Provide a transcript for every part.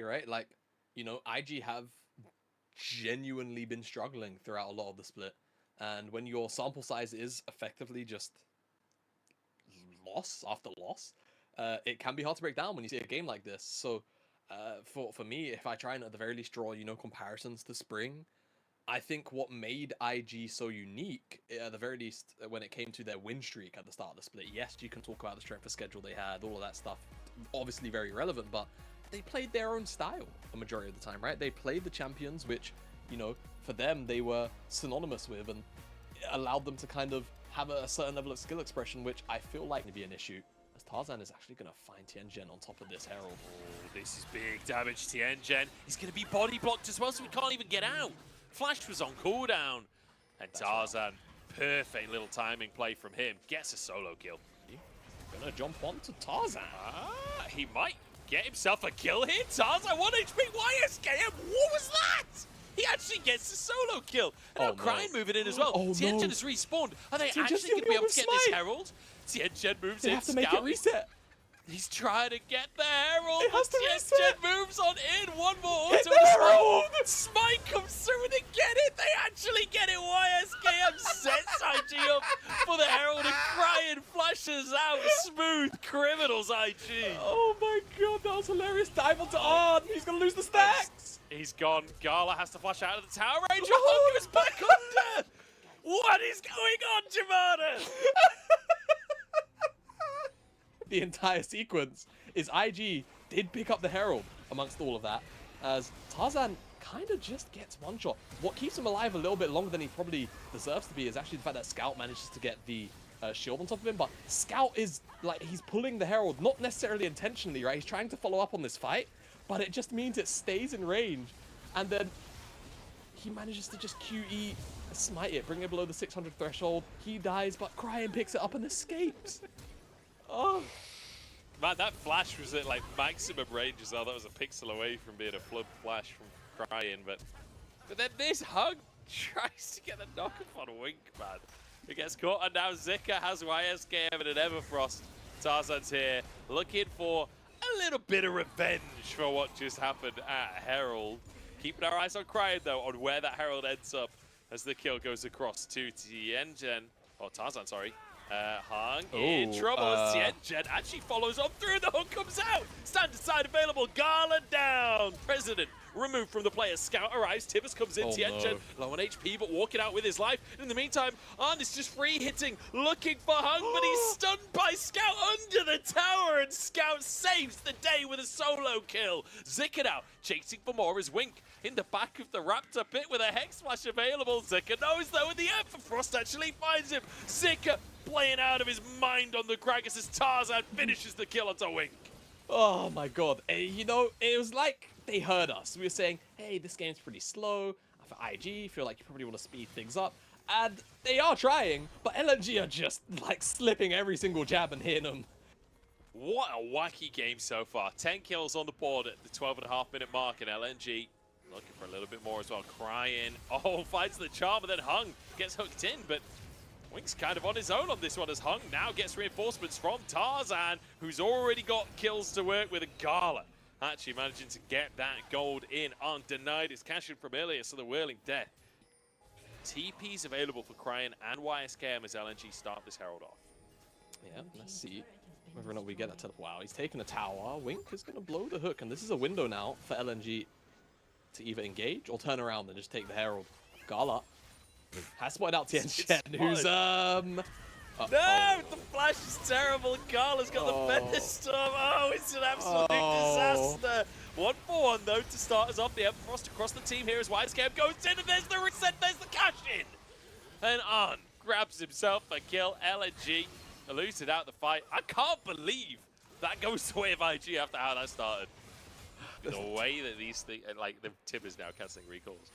right? Like, you know, IG have genuinely been struggling throughout a lot of the split. And when your sample size is effectively just loss after loss, it can be hard to break down when you see a game like this. So for me, if I try and at the very least draw, you know, comparisons to Spring, I think what made IG so unique, at the very least, when it came to their win streak at the start of the split, yes, you can talk about the strength of schedule they had, all of that stuff, obviously very relevant, but they played their own style a majority of the time, right? They played the champions, which, you know, for them, they were synonymous with, and it allowed them to kind of have a certain level of skill expression, which I feel like would be an issue, as Tarzan is actually going to find Tianjin on top of this Herald. Oh, this is big damage. Tianjin, he's going to be body blocked as well, so he can't even get out. Flash was on cooldown, and Tarzan, perfect little timing play from him, gets a solo kill. Gonna jump onto Tarzan. He might get himself a kill here. Tarzan, 1 HP, YSKM, what was that? He actually gets a solo kill. And now Crying moving in as well. Tianjin has respawned. Are they actually going to be able to get this Herald? Tianjin moves in, have to make it reset. He's trying to get the Herald, but Tianjin moves on in. One more auto Herald! Smite comes through and they get it. They actually get it. YSKM sets IG up for the Herald, and Crying flashes out. Smooth criminals, IG. Oh my god, that was hilarious. Dive onto Arn. He's going to lose the stacks. He's gone. Gala has to flash out of the tower. Ranger Hug is back under. What is going on, Jamada? The entire sequence is IG did pick up the Herald amongst all of that, as Tarzan kind of just gets one shot. What keeps him alive a little bit longer than he probably deserves to be is actually the fact that Scout manages to get the shield on top of him, but Scout is like, he's pulling the Herald, not necessarily intentionally, right? He's trying to follow up on this fight, but it just means it stays in range, and then he manages to just QE, smite it, bring it below the 600 threshold. He dies, but Crying picks it up and escapes. Oh. Man, that flash was at like maximum range as well. That was a pixel away from being a flood flash from Crying, but then this Hug tries to get the knockoff on Wink, man. It gets caught, and now Zika has YSKM and an Everfrost. Tarzan's here, looking for a little bit of revenge for what just happened at Herald. Keeping our eyes on Crying, though, on where that Herald ends up as the kill goes across to Tianjin. Oh, Tarzan, sorry. Hung in trouble as Tianjin actually follows on through. The hook comes out. Standard side available. Gala down. President removed from the player. Scout arrives. Tibbers comes in. Tianjin low on HP, but walking out with his life. In the meantime, Arn is just free hitting, looking for Hung, but he's stunned by Scout under the tower, and Scout saves the day with a solo kill. Zika now chasing for more as Wink in the back of the Raptor pit with a Hex Smash available. Zika knows though, and the Everfrost actually finds him. Zika playing out of his mind on the Gragas as Tarzan finishes the kill onto Wink. Oh my god. You know, it was like they heard us. We were saying, hey, this game's pretty slow. For IG, feel like you probably want to speed things up. And they are trying, but LNG are just like slipping every single jab and hitting them. What a wacky game so far. 10 kills on the board at the 12.5-minute mark, and LNG looking for a little bit more as well. Crying. Oh, finds the charm, and then Hung gets hooked in, but Wink's kind of on his own on this one as Hung now gets reinforcements from Tarzan, who's already got kills to work with. A Gala actually managing to get that gold in undenied. It's cashing from earlier, so the Whirling Death. TP's available for Crying and YSKM as LNG start this Herald off. Yeah, let's see whether or not we get that teleport. Wow, he's taking a tower. Wink is going to blow the hook, and this is a window now for LNG to either engage or turn around and just take the Herald. Gala has spotted out Tianjin, who's No, the flash is terrible. Gala's got the Feather Storm. Oh, it's an absolute disaster. 1-for-1 though to start us off. The Everfrost across the team here as YSKM goes in, and there's the reset, there's the cash in. And Arn grabs himself a kill. LNG eluded out the fight. I can't believe that goes the way of IG after how that started. The way that these things, like the Tib is now casting recalls.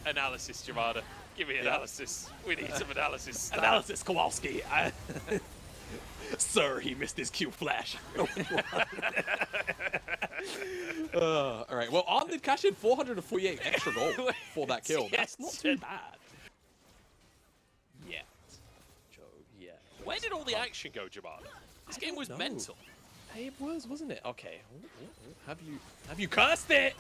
Analysis, Jamada. Give me analysis. We need some analysis. Analysis, Kowalski. Sir, he missed his Q flash. All right, well, Arn did cash in 448 extra gold for that kill. That's not too bad. Yeah. Where did all the action go, Jamada? This game was mental. It was, wasn't it? Okay. Have you cursed it?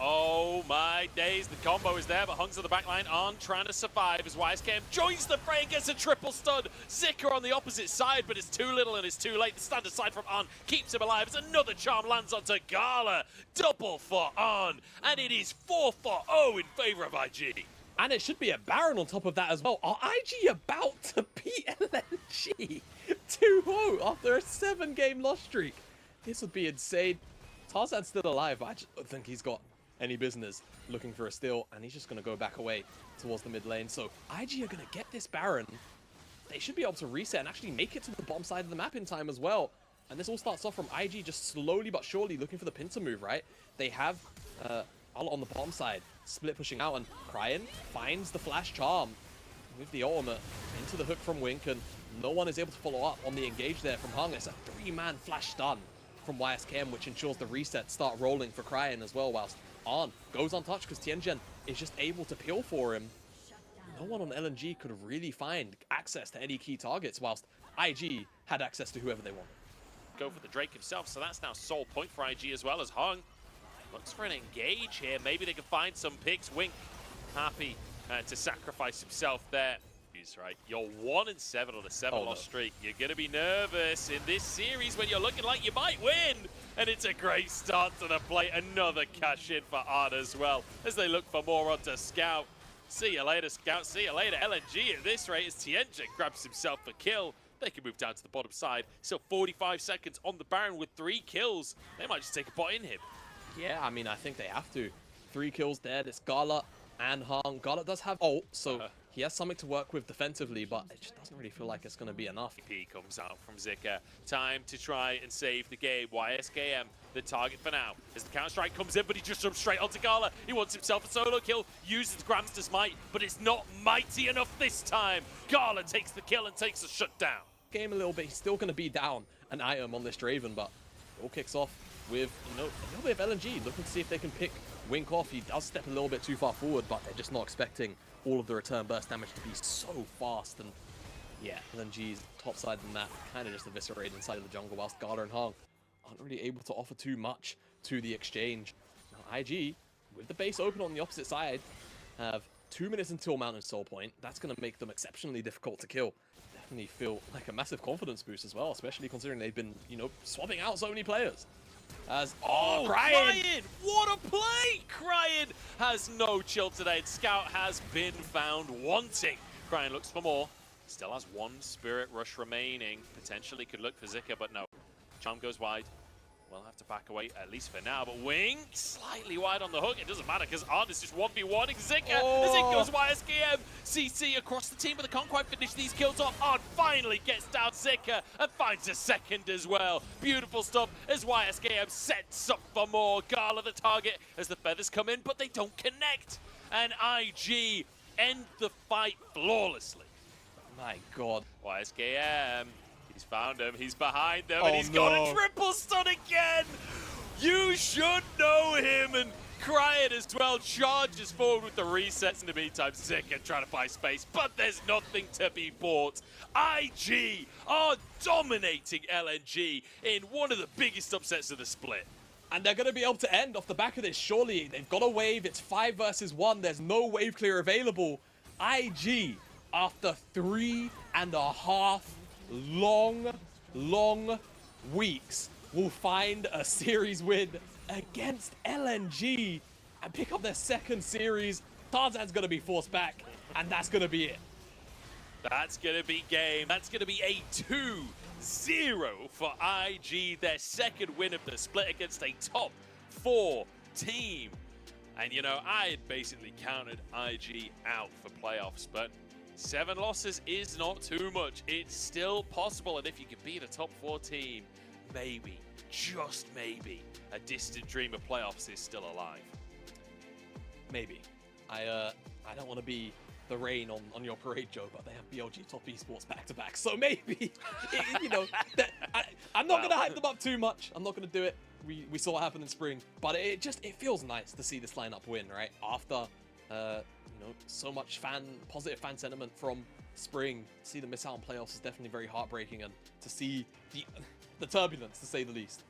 Oh my days, the combo is there, but Hung's on the back line, on trying to survive as YSKM joins the fray and gets a triple stun. Zika on the opposite side, but it's too little and it's too late. The standard side from On keeps him alive as another charm lands onto Gala. Double for On, and it is 4-0 in favor of IG. And it should be a Baron on top of that as well. Are IG about to beat LNG 2-0 after a 7-game loss streak? This would be insane. Tarzan's still alive, but I just don't think he's got any business looking for a steal, and he's just going to go back away towards the mid lane. So IG are going to get this Baron. They should be able to reset and actually make it to the bottom side of the map in time as well. And this all starts off from IG just slowly but surely looking for the pincer move, right? They have Ala on the bottom side, split pushing out, and Cryin finds the flash charm with the ultimate into the hook from Wink, and no one is able to follow up on the engage there from Hung. It's a 3-man flash stun from YSKM, which ensures the resets start rolling for Cryin as well, whilst On goes untouched because Tianjin is just able to peel for him. No one on LNG could really find access to any key targets, whilst IG had access to whoever they wanted. Go for the Drake himself, so that's now sole point for IG as well as Hung looks for an engage here. Maybe they can find some picks. Wink happy to sacrifice himself there. He's right. You're 1-7 on a 7-loss streak. You're going to be nervous in this series when you're looking like you might win. And it's a great start to the play. Another cash in for Ard as well as they look for more onto Scout. See you later, Scout. See you later, LNG. At this rate, as Tianjin grabs himself a kill, they can move down to the bottom side. Still 45 seconds on the Baron with 3 kills. They might just take a bot in him. Yeah, I mean, I think they have to. 3 kills there. It's Gala and Hung. Gala does have ult, so he has something to work with defensively, but it just doesn't really feel like it's going to be enough. He comes out from Zika. Time to try and save the game. YSKM, the target for now. As the counter-strike comes in, but he just jumps straight onto Gala. He wants himself a solo kill, uses the Grandmaster's might, but it's not mighty enough this time. Gala takes the kill and takes the shutdown. Game a little bit. He's still going to be down an item on this Draven, but it all kicks off with, you know, a little bit of LNG looking to see if they can pick Wink off. He does step a little bit too far forward, but they're just not expecting all of the return burst damage to be so fast. And yeah, LNG's top side than that kind of just eviscerated inside of the jungle, whilst Gala and Hung aren't really able to offer too much to the exchange. Now IG, with the base open on the opposite side, have 2 minutes until Mountain Soul Point. That's going to make them exceptionally difficult to kill. Definitely feel like a massive confidence boost as well, especially considering they've been, you know, swapping out so many players. As Cryin! What a play! Cryin has no chill today. Scout has been found wanting. Cryin looks for more. Still has 1 Spirit Rush remaining. Potentially could look for Zika, but no. Charm goes wide. We'll have to back away, at least for now. But Wing, slightly wide on the hook. It doesn't matter, because Ard is just 1v1ing Zika as it goes YSKM. CC across the team, but they can't quite finish these kills off. Ard finally gets down Zika and finds a second as well. Beautiful stuff as YSKM sets up for more. Gala the target as the feathers come in, but they don't connect. And IG end the fight flawlessly. My God. YSKM. He's found him, he's behind them, and he's got a triple stun again! You should know him, and Cryin as well charges forward with the resets in the meantime. Zika trying to buy space, but there's nothing to be bought. IG are dominating LNG in one of the biggest upsets of the split. And they're going to be able to end off the back of this, surely. They've got a wave, it's 5 versus 1, there's no wave clear available. IG, after 3.5 long weeks, will find a series win against LNG and pick up their 2nd series. Tarzan's going to be forced back, and that's going to be it. That's going to be game. That's going to be a 2-0 for IG, their 2nd win of the split against a top 4 team. And, you know, I had basically counted IG out for playoffs, but 7 losses is not too much. It's still possible, and if you can beat a top 4 team, maybe, just maybe, a distant dream of playoffs is still alive. Maybe. I don't want to be the rain on your parade, Joe, but they have BLG top esports back-to-back, so maybe, you know, I'm not going to hype them up too much. I'm not going to do it. We saw what happened in spring, but it feels nice to see this lineup win, right? After, you know, so much positive fan sentiment from Spring, to see them miss out on playoffs is definitely very heartbreaking, and to see the turbulence, to say the least,